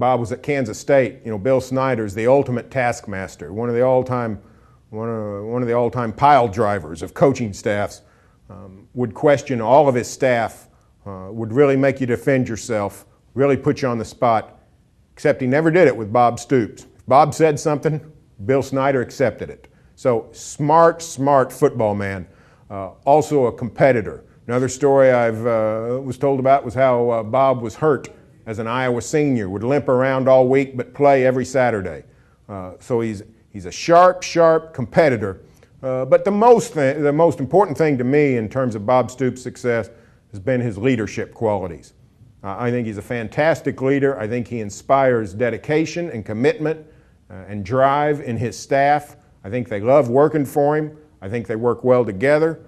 Bob was at Kansas State, Bill Snyder's the ultimate taskmaster, one of the all-time pile drivers of coaching staffs, would question all of his staff, would really make you defend yourself, really put you on the spot, except he never did it with Bob Stoops. If Bob said something, Bill Snyder accepted it. So smart football man, also a competitor. Another story I was told about was how Bob was hurt as an Iowa senior, would limp around all week but play every Saturday. So he's a sharp competitor. But the most important thing to me in terms of Bob Stoops' success has been his leadership qualities. I think he's a fantastic leader. I think he inspires dedication and commitment and drive in his staff. I think they love working for him. I think they work well together.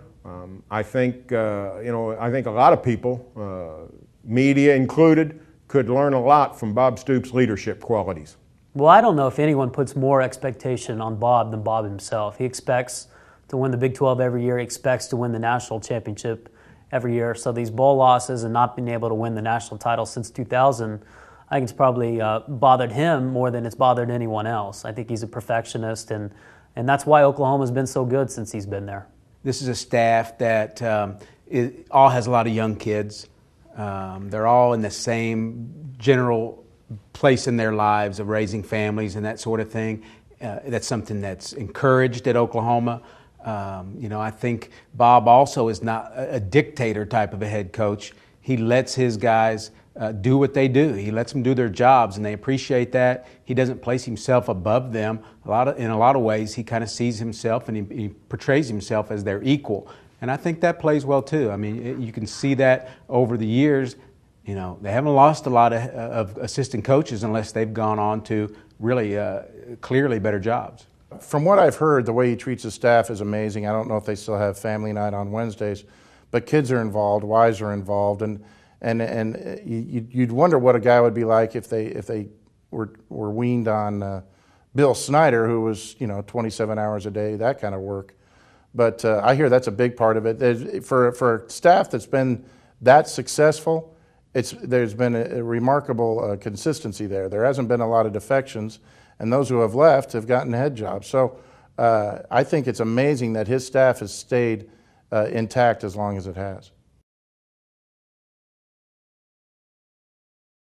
I think a lot of people, media included, could learn a lot from Bob Stoops' leadership qualities. Well, I don't know if anyone puts more expectation on Bob than Bob himself. He expects to win the Big 12 every year. He expects to win the national championship every year. So these bowl losses and not being able to win the national title since 2000, I think it's probably bothered him more than it's bothered anyone else. I think he's a perfectionist, and that's why Oklahoma's been so good since he's been there. This is a staff that all has a lot of young kids. They're all in the same general place in their lives of raising families and that sort of thing. That's something that's encouraged at Oklahoma. I think Bob also is not a dictator type of a head coach. He lets his guys do what they do. He lets them do their jobs, and they appreciate that. He doesn't place himself above them. In a lot of ways, he kind of sees himself and he portrays himself as their equal. And I think that plays well too. I mean, you can see that over the years. They haven't lost a lot of assistant coaches unless they've gone on to really clearly better jobs. From what I've heard, the way he treats his staff is amazing. I don't know if they still have family night on Wednesdays, but kids are involved, wives are involved, and you'd wonder what a guy would be like if they were weaned on Bill Snyder, who was 27 hours a day, that kind of work. But I hear that's a big part of it. For a staff that's been that successful, there's been a remarkable consistency there. There hasn't been a lot of defections, and those who have left have gotten head jobs. So I think it's amazing that his staff has stayed intact as long as it has.